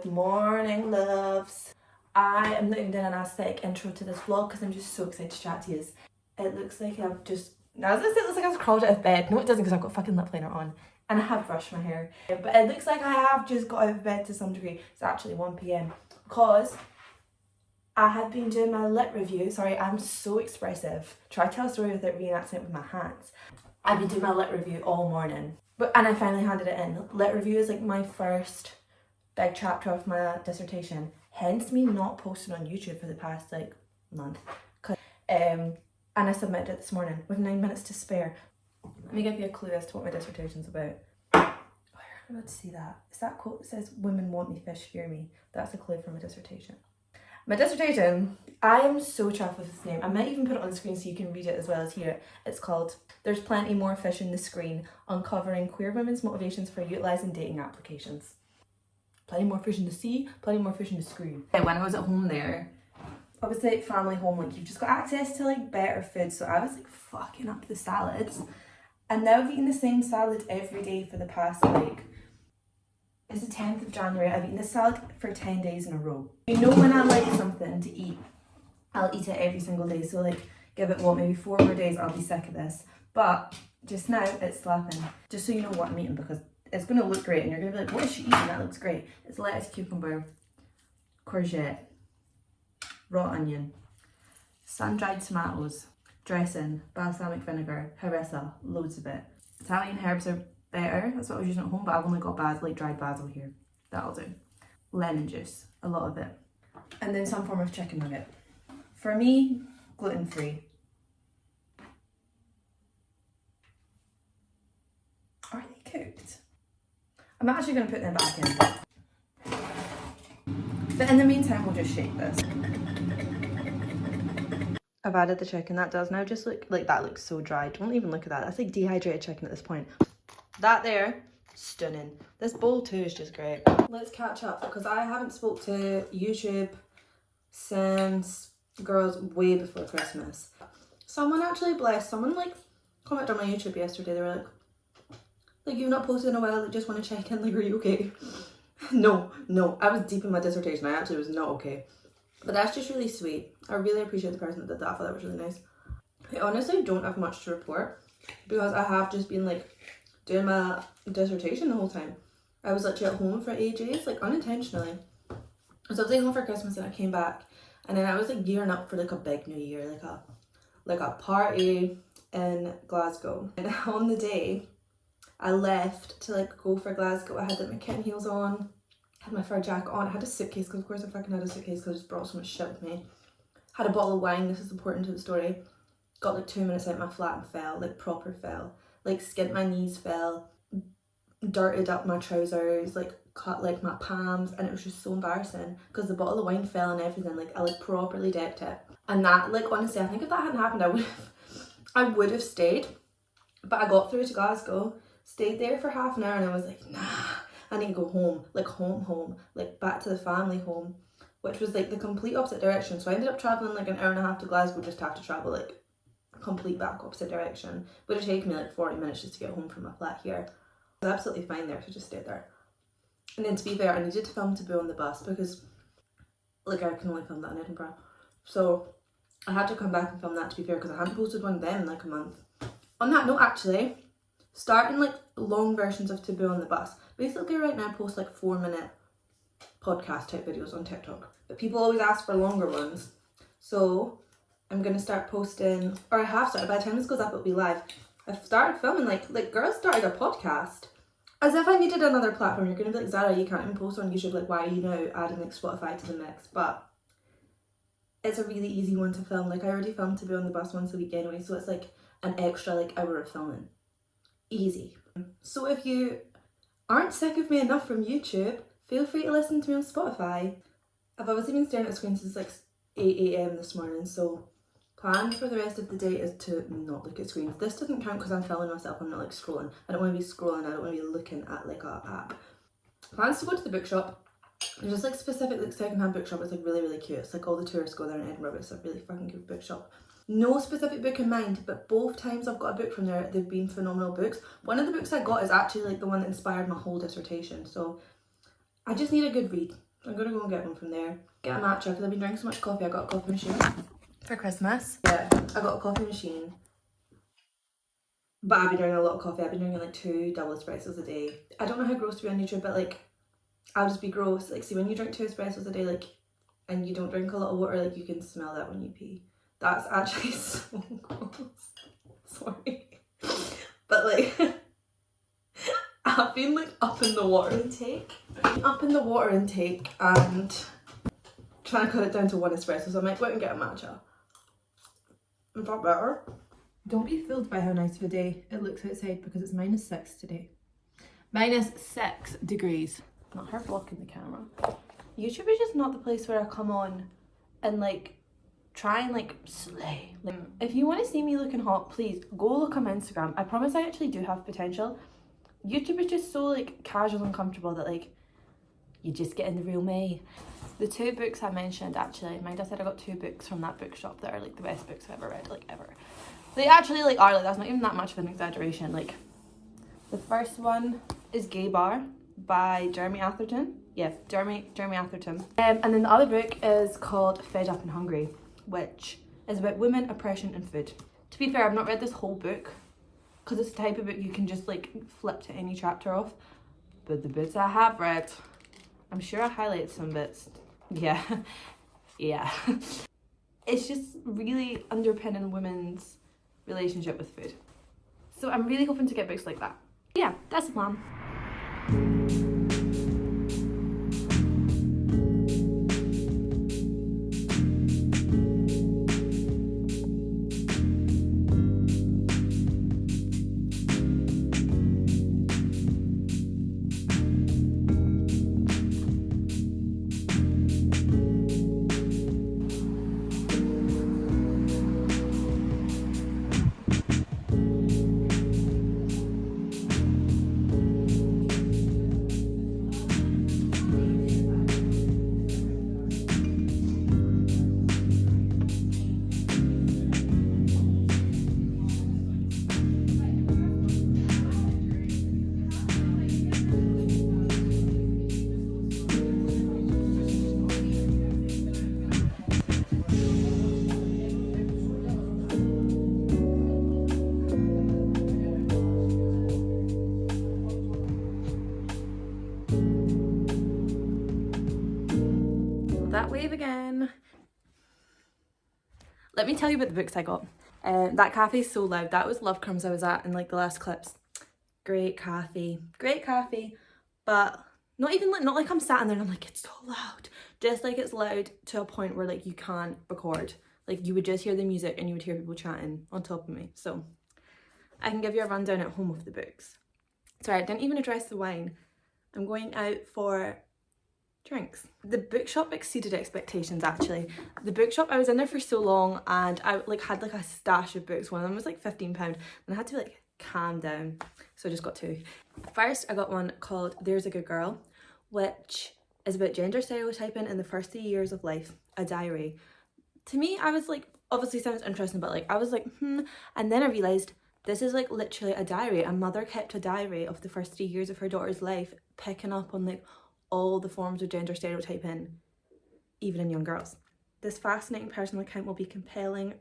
Good morning, loves. I am looking down an aesthetic intro to this vlog because I'm just so excited to chat to you. It looks like I've just, now it looks like I've crawled out of bed. No, it doesn't, because I've got a fucking lip liner on and I have brushed my hair. But it looks like I have just got out of bed to some degree. It's actually 1 p.m. because I had been doing my lit review. Sorry, I'm so expressive. Try to tell a story without reenacting it with my hands. I've been doing my lit review all morning. And I finally handed it in. Lit review is like my first big chapter of my dissertation. Hence me not posting on YouTube for the past like month. And I submitted it this morning with 9 minutes to spare. Let me give you a clue as to what my dissertation's about. Oh, you're about to see that. It's that quote that says, "Women want me, fish fear me." That's a clue for my dissertation. My dissertation, I am so chuffed with this name. I might even put it on the screen so you can read it as well as hear it. It's called "There's Plenty More Fish in the Screen, Uncovering Queer Women's Motivations for Utilising Dating Applications." Plenty more fish in the sea, plenty more fish in the screen. When I was at home there, I was like family home, like you've just got access to like better food. So I was like fucking up the salads. And now I've eaten the same salad every day for the past like, it's the 10th of January. I've eaten this salad for 10 days in a row. You know, when I like something to eat, I'll eat it every single day. So like, give it what, maybe 4 more days, I'll be sick of this. But just now it's slapping. Just so you know what I'm eating, because it's going to look great and you're going to be like, what is she eating? That looks great. It's lettuce, cucumber, courgette, raw onion, sun-dried tomatoes, dressing, balsamic vinegar, harissa, loads of it. Italian herbs are better. That's what I was using at home, but I've only got basil, like dried basil here. That'll do. Lemon juice, a lot of it. And then some form of chicken nugget. For me, gluten-free. Are they cooked? I'm actually going to put them back in. But in the meantime, we'll just shake this. I've added the chicken. That does now just look like, that looks so dry. Don't even look at that. That's like dehydrated chicken at this point. That there, stunning. This bowl too is just great. Let's catch up because I haven't spoke to YouTube since, girls, way before Christmas. Someone actually, blessed, someone like commented on my YouTube yesterday. They were like, you've not posted in a while, like just want to check in, like, are you okay? No, I was deep in my dissertation. I actually was not okay. But that's just really sweet. I really appreciate the person that did that. I thought that was really nice. I honestly don't have much to report because I have just been like doing my dissertation the whole time. I was literally at home for ages, like unintentionally. So I was like home for Christmas and I came back and then I was like gearing up for like a big new year, like a party in Glasgow. And on the day I left to like go for Glasgow, I had like my kitten heels on, had my fur jacket on, I had a suitcase because of course I fucking had a suitcase because I just brought so much shit with me. Had a bottle of wine, this is important to the story. Got like 2 minutes out my flat and fell, like proper fell. Like skinned my knees, fell, dirted up my trousers, like cut like my palms, and it was just so embarrassing because the bottle of wine fell and everything. Like I like properly decked it. And that, like honestly, I think if that hadn't happened I would have stayed. But I got through to Glasgow, stayed there for half an hour and I was like, nah, I need to go home, like home, like back to the family home, which was like the complete opposite direction. So I ended up travelling like an hour and a half to Glasgow just to have to travel like complete back opposite direction. Would have taken me like 40 minutes just to get home from my flat here. I was absolutely fine there, so just stayed there. And then to be fair, I needed to film to be on the bus because like I can only film that in Edinburgh. So I had to come back and film that, to be fair, because I hadn't posted one of them in like a month. On that note, actually, starting like long versions of Taboo on the Bus. Basically right now I post like 4-minute podcast type videos on TikTok. But people always ask for longer ones. So I'm going to start posting, or I have started, by the time this goes up it'll be live. I've started filming like girls started a podcast. As if I needed another platform. You're going to be like, Zara, you can't even post on YouTube, like why are you now adding like Spotify to the mix? But it's a really easy one to film. Like I already filmed To Be on the Bus once a week anyway, so it's like an extra like hour of filming. Easy. So if you aren't sick of me enough from YouTube, feel free to listen to me on Spotify. I've obviously been staring at the screen since like 8 a.m. this morning, so plan for the rest of the day is to not look at screens. This doesn't count because I'm filming myself, I'm not like scrolling. I don't want to be scrolling, I don't want to be looking at like a app. Plans to go to the bookshop. There's just like specific like secondhand bookshop. It's like really cute. It's like all the tourists go there in Edinburgh, but it's a really fucking good bookshop. No specific book in mind, but both times I've got a book from there, they've been phenomenal books. One of the books I got is actually like the one that inspired my whole dissertation, so I just need a good read. I'm gonna go and get one from there. Get a matcha because I've been drinking so much coffee. I got a coffee machine for Christmas. Yeah, I got a coffee machine. But I've been drinking a lot of coffee. I've been drinking like 2 double espressos a day. I don't know how gross to be on YouTube, but like, I'll just be gross. Like, see, when you drink 2 espressos a day, like, and you don't drink a lot of water, like, you can smell that when you pee. That's actually so gross. Sorry. But like, I've been like up in the water intake. And trying to cut it down to 1 espresso, so I might go out and get a matcha. Is that better? Don't be fooled by how nice of a day it looks outside because it's -6 today. -6 degrees. Not her blocking the camera. YouTube is just not the place where I come on and like try and like slay. Like, if you want to see me looking hot, please go look on my Instagram. I promise I actually do have potential. YouTube is just so like casual and comfortable that like you just get in the real me. The 2 books I mentioned, actually, mind I said I got 2 books from that bookshop that are like the best books I've ever read, like ever. They actually like are, like that's not even that much of an exaggeration. Like, the first one is Gay Bar by Jeremy Atherton. Yeah, Jeremy Atherton. And then the other book is called Fed Up and Hungry, which is about women, oppression and food. To be fair, I've not read this whole book because it's the type of book you can just like flip to any chapter of. But the bits I have read, I'm sure I highlighted some bits. Yeah, yeah. It's just really underpinning women's relationship with food. So I'm really hoping to get books like that. Yeah, that's the plan. That wave again. Let me tell you about the books I got. That cafe's so loud. That was Love Crumbs I was at in like the last clips. Great cafe, but not even like, not like I'm sat in there and I'm like, it's so loud. Just like it's loud to a point where like you can't record. Like you would just hear the music and you would hear people chatting on top of me. So I can give you a rundown at home of the books. Sorry, I didn't even address the wine. I'm going out for drinks. The bookshop exceeded expectations actually. The bookshop, I was in there for so long and I like had like a stash of books. One of them was like £15 and I had to like calm down. So I just got 2. First, I got one called There's a Good Girl, which is about gender stereotyping in the first 3 years of life, a diary. To me, I was like, obviously sounds interesting, but like I was like, and then I realised this is like literally a diary. A mother kept a diary of the first 3 years of her daughter's life, picking up on like all the forms of gender stereotyping, even in young girls. This fascinating personal account will be compelling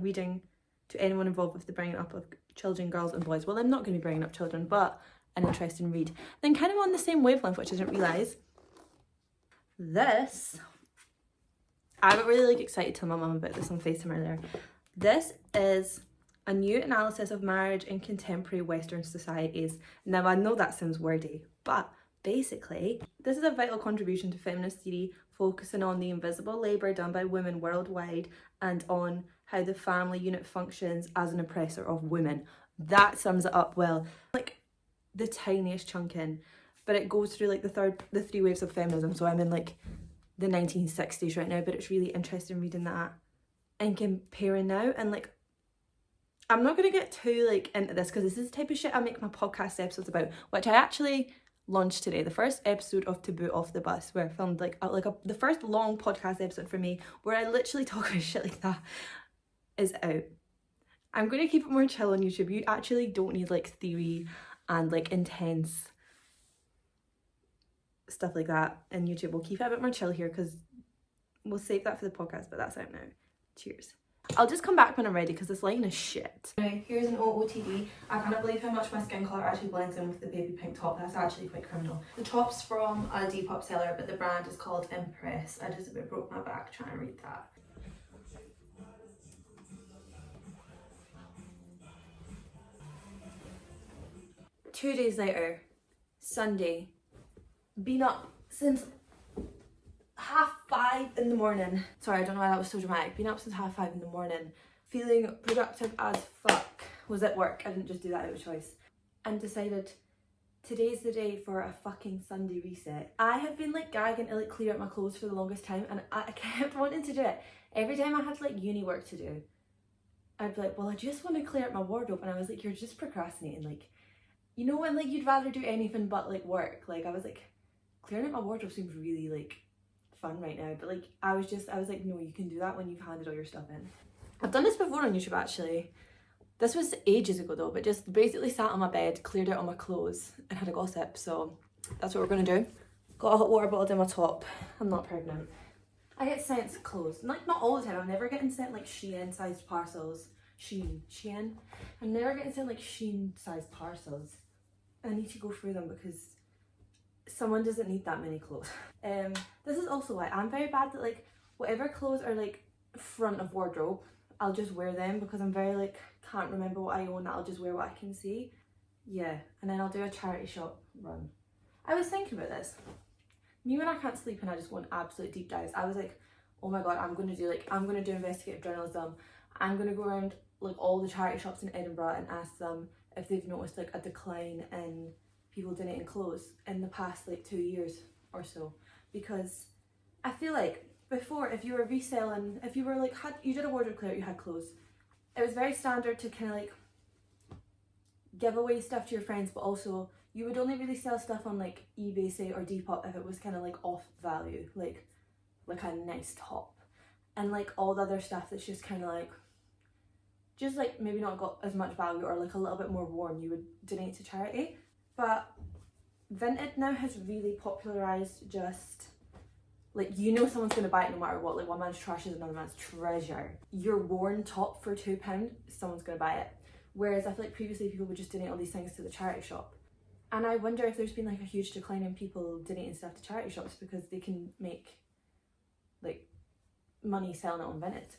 reading to anyone involved with the bringing up of children, girls and boys. Well, I'm not going to be bringing up children, but an interesting read. Then kind of on the same wavelength, which I didn't realise, this, I got really like excited to tell my mum about this on FaceTime earlier. This is a new analysis of marriage in contemporary Western societies. Now I know that sounds wordy, but basically, this is a vital contribution to feminist theory, focusing on the invisible labour done by women worldwide and on how the family unit functions as an oppressor of women. That sums it up well. Like the tiniest chunk in, but it goes through like the 3 waves of feminism. So I'm in like the 1960s right now, but it's really interesting reading that and comparing now. And like, I'm not going to get too like into this because this is the type of shit I make my podcast episodes about, which I actually launched today. The first episode of Taboo Off the Bus, where I filmed the first long podcast episode for me where I literally talk about shit like that, is out. I'm going to keep it more chill on YouTube. You actually don't need like theory and like intense stuff like that in YouTube. We'll keep it a bit more chill here because we'll save that for the podcast, but that's out now. Cheers. I'll just come back when I'm ready because this lighting is shit. Anyway, here's an OOTD. I can't believe how much my skin colour actually blends in with the baby pink top. That's actually quite criminal. The top's from a Depop seller, but the brand is called Impress. I just a bit broke my back trying to read that. Two days later, Sunday, been up since 5:30 in the morning. Sorry, I don't know why that was so dramatic. Been up since 5:30 in the morning, feeling productive as fuck. Was at work, I didn't just do that out of choice. And decided today's the day for a fucking Sunday reset. I have been like gagging to like clear out my clothes for the longest time, and I kept wanting to do it. Every time I had like uni work to do, I'd be like, well, I just want to clear out my wardrobe, and I was like, you're just procrastinating. Like, you know when like you'd rather do anything but like work. Like I was like, clearing out my wardrobe seems really like fun right now, but like I was like, no, you can do that when you've handed all your stuff in. I've done this before on YouTube actually. This was ages ago though, but just basically sat on my bed, cleared out all my clothes and had a gossip. So that's what we're gonna do. Got a hot water bottle in my top. I'm not pregnant. I get sent clothes, like not all the time. I'm never getting sent like Shein sized parcels. Shein. I'm never getting sent like Shein sized parcels. I need to go through them because someone doesn't need that many clothes. This is also why I'm very bad at like whatever clothes are like front of wardrobe, I'll just wear them because I'm very like can't remember what I own. I'll just wear what I can see. Yeah, and then I'll do a charity shop run. I was thinking about this. Me when I can't sleep and I just go on absolute deep dives, I was like, oh my god, I'm gonna do investigative journalism. I'm gonna go around like all the charity shops in Edinburgh and ask them if they've noticed like a decline in people donating clothes in the past like 2 years or so, because I feel like before, if you were reselling, if you were like you did a wardrobe clear, you had clothes, it was very standard to kind of like give away stuff to your friends, but also you would only really sell stuff on like eBay, say, or Depop if it was kind of like off value, like a nice top, and like all the other stuff that's just kind of like just like maybe not got as much value or like a little bit more worn, you would donate to charity. But Vinted now has really popularised just like, you know, someone's going to buy it no matter what. Like one man's trash is another man's treasure. Your worn top for £2, someone's going to buy it. Whereas I feel like previously people would just donate all these things to the charity shop. And I wonder if there's been like a huge decline in people donating stuff to charity shops because they can make like money selling it on Vinted.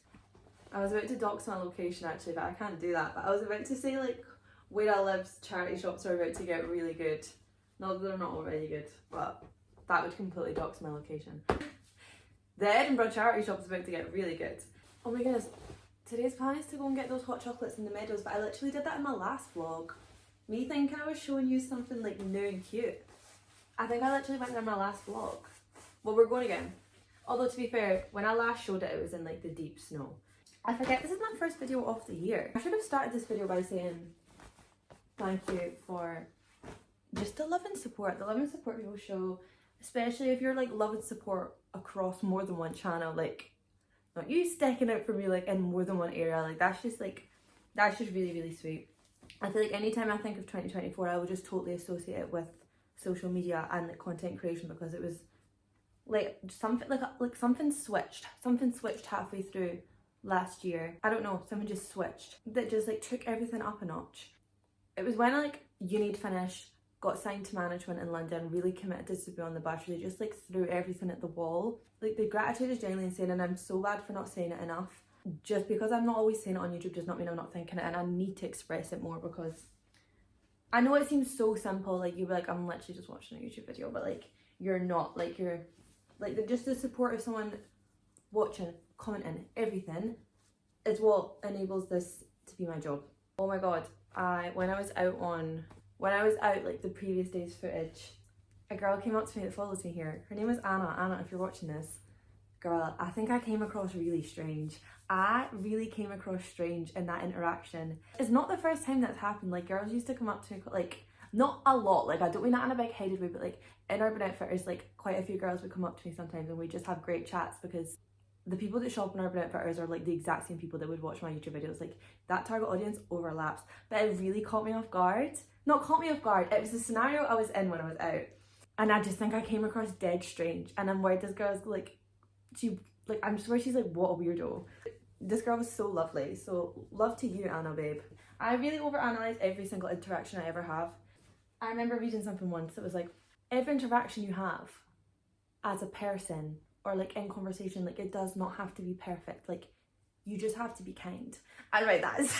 I was about to dox my location actually, but I can't do that. But I was about to say like where I live's charity shops are about to get really good. Not that they're not already good, but that would completely dox my location. The Edinburgh charity shop is about to get really good. Oh my goodness, today's plan is to go and get those hot chocolates in the Meadows, but I literally did that in my last vlog. Me thinking I was showing you something like new and cute. I think I literally went there in my last vlog. Well, we're going again. Although to be fair, when I last showed it, it was in like the deep snow. I forget, this is my first video of the year. I should have started this video by saying thank you for just the love and support. The love and support people show, especially if you're like love and support across more than one channel, like not you sticking out for me like in more than one area, like that's just really, really sweet. I feel like anytime I think of 2024, I would just totally associate it with social media and like content creation, because it was like something like something switched halfway through last year. I don't know, something just switched that just like took everything up a notch. It was when like uni'd finished, got signed to management in London, really committed to be on the bus, really just like threw everything at the wall. Like the gratitude is genuinely insane, and I'm so bad for not saying it enough. Just because I'm not always saying it on YouTube does not mean I'm not thinking it, and I need to express it more, because I know it seems so simple, like you'd be like, I'm literally just watching a YouTube video, but like you're not, like you're like just the support of someone watching, commenting, everything is what enables this to be my job. Oh my god, when I was out like the previous day's footage, a girl came up to me that follows me here. Her name is Anna. Anna, if you're watching this, girl, I think I came across really strange. I really came across strange in that interaction. It's not the first time that's happened. Like girls used to come up to me, like not a lot, like I don't mean that in a big headed way, but like in Urban Outfitters, like quite a few girls would come up to me sometimes and we just have great chats, because the people that shop in Urban Outfitters are like the exact same people that would watch my YouTube videos. Like that target audience overlaps. But it really caught me off guard. Not caught me off guard, it was the scenario I was in when I was out. And I just think I came across dead strange. And I'm worried this girl's like, I'm sure she's like, what a weirdo. This girl was so lovely. So love to you, Anna, babe. I really overanalyze every single interaction I ever have. I remember reading something once that was like, every interaction you have as a person or like in conversation, like it does not have to be perfect. Like you just have to be kind. And right, that is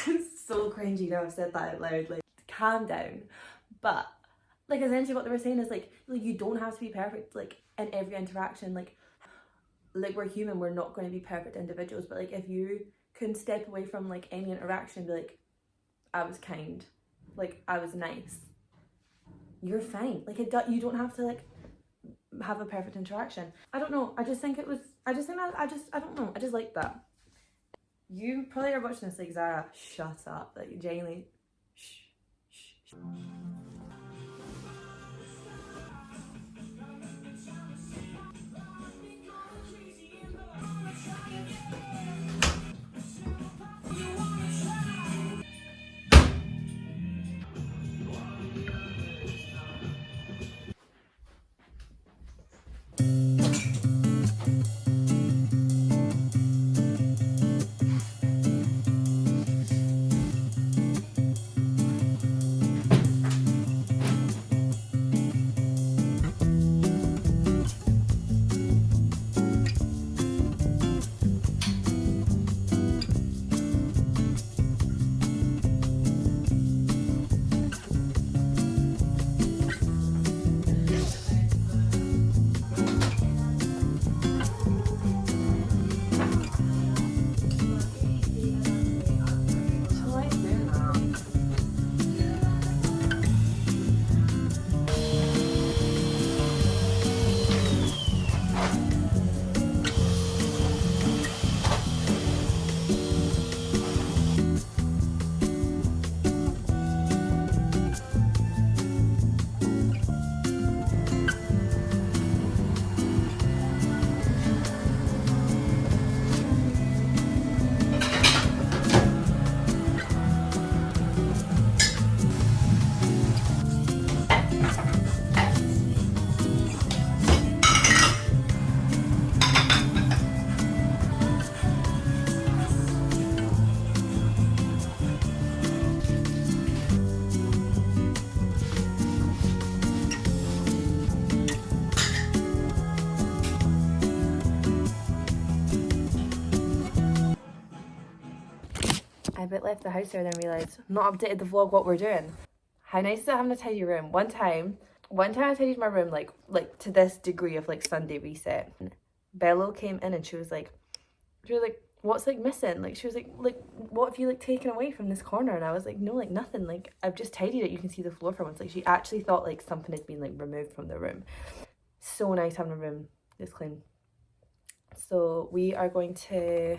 so cringy now I've said that out loud. Like calm down. But like essentially what they were saying is like you don't have to be perfect like in every interaction. Like we're human, we're not going to be perfect individuals, but like if you can step away from like any interaction and be like, I was kind, like I was nice, you're fine. Like you don't have to like have a perfect interaction. I don't know, I just like that. You probably are watching this like, Zara, shut up, like genuinely shh. I bit left the house there then realised not updated the vlog what we're doing. How nice is it having a tidy room? One time I tidied my room like to this degree of like Sunday reset. Bello came in and she was like, what's like missing? Like she was like what have you like taken away from this corner? And I was like, no, like nothing, like I've just tidied it, you can see the floor for once. Like she actually thought like something had been like removed from the room. So nice having a room this clean. So we are going to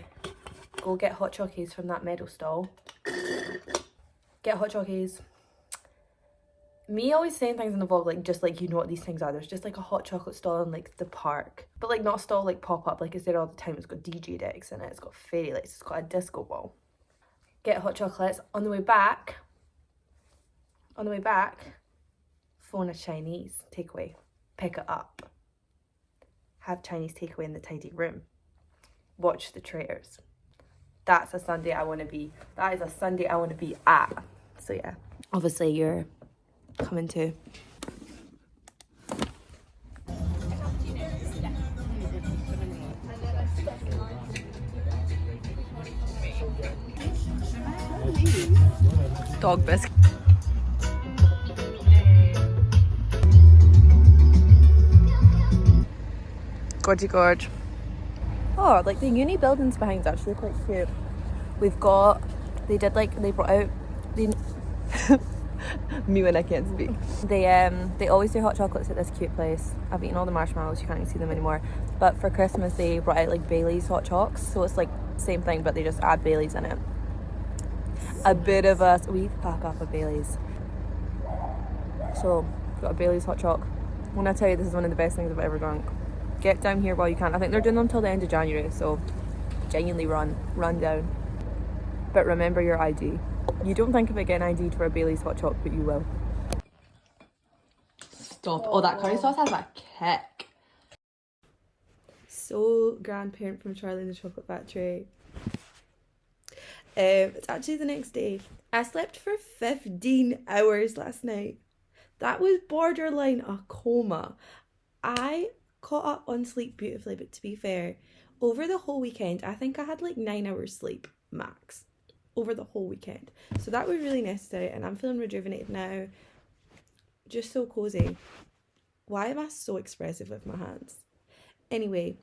go get hot chockies from that meadow stall. Get hot chockies. Me always saying things in the vlog like just like you know what these things are. There's just like a hot chocolate stall in like the park, but like not a stall like pop up like it's there all the time. It's got DJ decks in it, it's got fairy lights, it's got a disco ball. Get hot chocolates. On the way back, phone a Chinese takeaway, pick it up, have Chinese takeaway in the tidy room, watch the traitors. That's a Sunday I want to be. That is a Sunday I want to be at. So yeah, obviously you're coming too. Dog biscuit. Gorgy gorge. Oh, like the uni buildings behind's actually quite cute. We've got, they brought out the me when I can't speak. They always do hot chocolates at this cute place. I've eaten all the marshmallows, you can't even see them anymore. But for Christmas they brought out like Bailey's hot chocs, so it's like same thing but they just add Bailey's in it. A bit of a wee pack up of Bailey's. So got a Bailey's hot choc. When I tell you this is one of the best things I've ever drunk. Get down here while you can. I think they're doing them till the end of January, so genuinely run down. But remember your ID. You don't think about getting ID'd for a Bailey's hot choc, but you will. Stop. Oh, that curry sauce has a kick. So, grandparent from Charlie and the Chocolate Factory. It's actually the next day. I slept for 15 hours last night. That was borderline a coma. I caught up on sleep beautifully, but to be fair, over the whole weekend, I think I had like 9 hours sleep max over the whole weekend. So that was really necessary, and I'm feeling rejuvenated now. Just so cozy. Why am I so expressive with my hands? Anyway,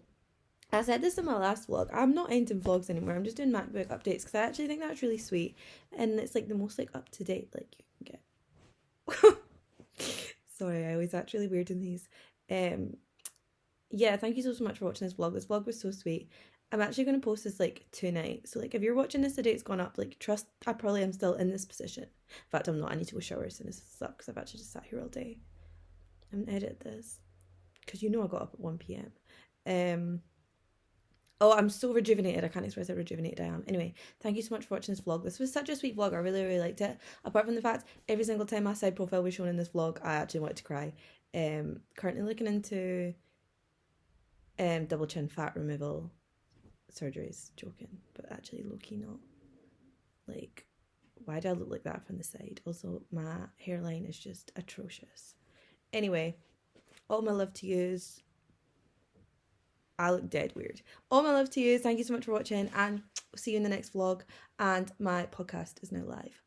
I said this in my last vlog. I'm not ending vlogs anymore. I'm just doing MacBook updates because I actually think that's really sweet, and it's like the most like up to date like you can get. Sorry, I always act really weird in these. Yeah, thank you so much for watching this vlog. This vlog was so sweet. I'm actually going to post this like tonight. So like if you're watching this the day it's gone up, like trust I probably am still in this position. In fact, I'm not. I need to go shower as soon as this is up because I've actually just sat here all day. I'm going to edit this because you know I got up at 1 p.m. Oh, I'm so rejuvenated. I can't express how rejuvenated I am. Anyway, thank you so much for watching this vlog. This was such a sweet vlog. I really, really liked it. Apart from the fact, every single time my side profile was shown in this vlog, I actually wanted to cry. Currently looking into double chin fat removal surgeries. Joking, but actually low-key not. Like, why do I look like that from the side? Also, my hairline is just atrocious. Anyway, all my love to yous. I look dead weird. All my love to you. Thank you so much for watching, and we'll see you in the next vlog. And my podcast is now live.